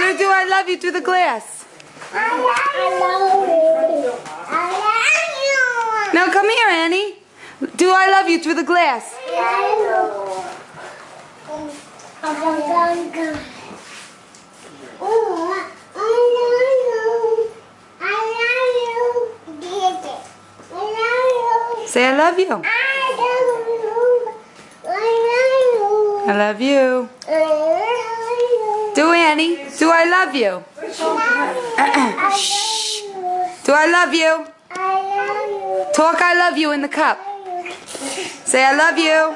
Let her do I love you through the glass. I love you. I love you. Now come here, Annie. Do I love you through the glass. Say I love you. I love you. Do Annie. Do I love you? Shh. Do I love you? Talk I love you in the cup. Say I love you.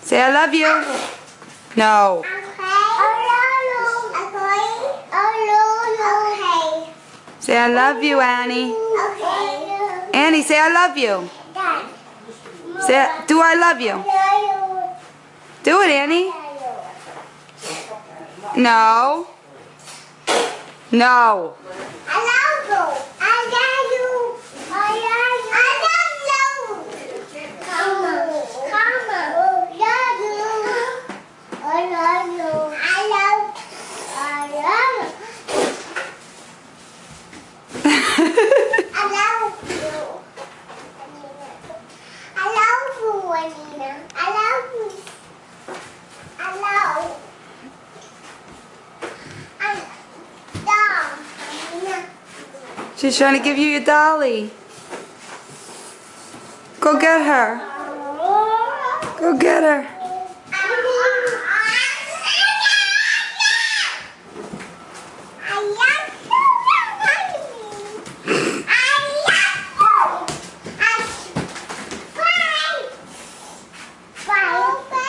Say I love you. No. Say I love you, Annie. Annie, say I love you. Say, do I love you? Do it, Annie. No. No. She's trying to give you your dolly. Go get her. Go get her.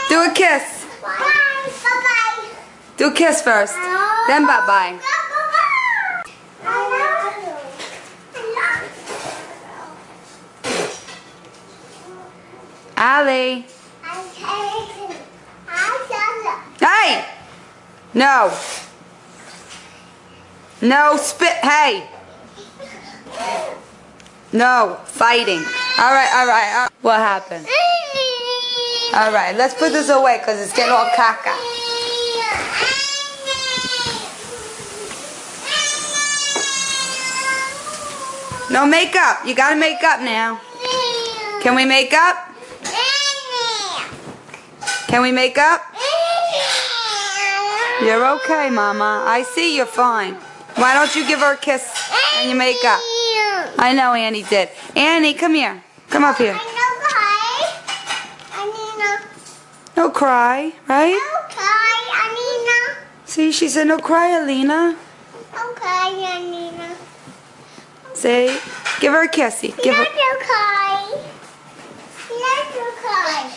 Do a kiss. Do a kiss first. Then bye-bye. Allie. Hey! No. No spit. Hey. No. Fighting. Alright. What happened? Alright, let's put this away because it's getting all caca. No makeup. You gotta make up now. Can we make up? Can we make up? You're okay, Mama. I see you're fine. Why don't you give her a kiss and you make up? I know Annie did. Annie, come here. Come up here. No cry, right? No cry, Anina. See, she said no cry, Alina. Okay, Anina. Say, give her a kissy. Give her. Let her cry. Let her cry.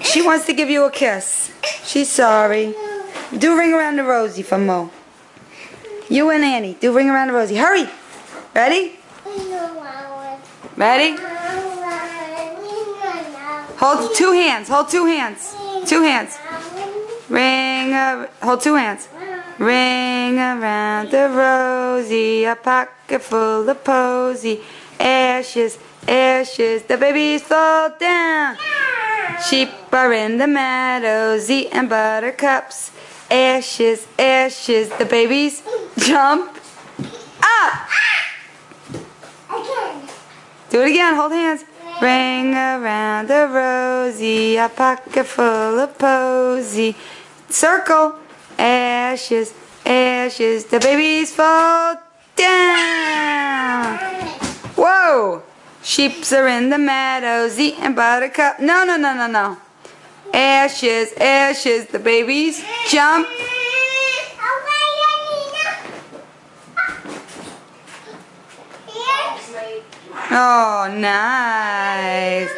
She wants to give you a kiss. She's sorry. Do ring around the rosy for Mo. You and Annie, do ring around the rosy. Hurry. Ready? Ready? Hold two hands. Hold two hands. Two hands. Hold two hands. Ring around the rosy, a pocket full of posy. Ashes, ashes, the babies fall down. Sheep are in the meadows eating buttercups. Ashes, ashes, the babies jump up. Do it again, hold hands. Ring around the rosy, a pocket full of posy. Circle. Ashes, ashes, the babies fall down. Whoa! Sheeps are in the meadows eating buttercup. No. Ashes, ashes, the babies jump. Oh, nice.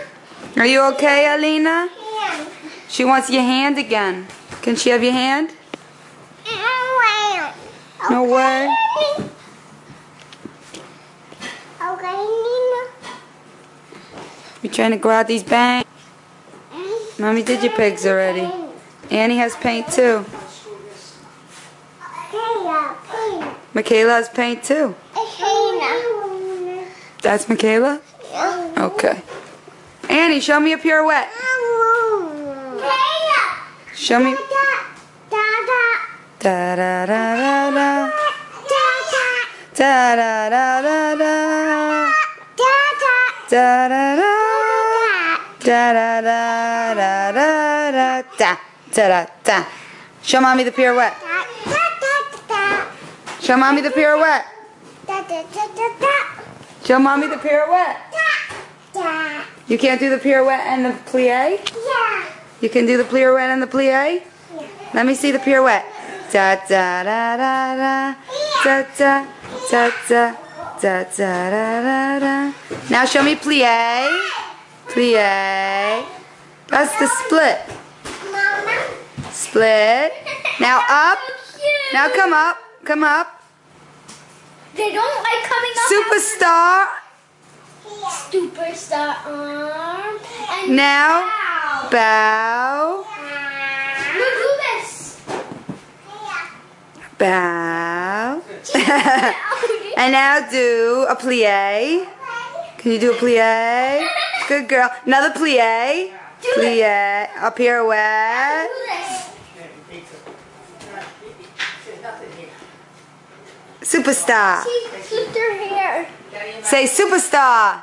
Are you okay, Alina? She wants your hand again. Can she have your hand? No way. Okay, Nina. You're trying to go out these bangs. Mommy did your pigs already. Annie has paint too. Michaela has paint too. That's Michaela? Yeah. Okay. Annie, show me a pirouette. Show me. Da da da da da. Da da da da da. Da da da. Da da da da da da da da da. Show mommy the pirouette. Show mommy the pirouette. Show mommy the pirouette. You can't do the pirouette and the plie? Yeah. You can do the pirouette and the plie? Yeah. Let me see the pirouette. Da da da da da. Da da da da da da da da. Now show me plie. Plie. That's the split. Mama. Split. Now up. Now come up. Come up. They don't like coming up. Superstar. Superstar arm. And Now bow. bow. Look, do this. Bow. And now do a plie. Can you do a plie? Good girl. Another plie. Plie. A pirouette. Do this. Superstar. She flipped her hair. Say superstar.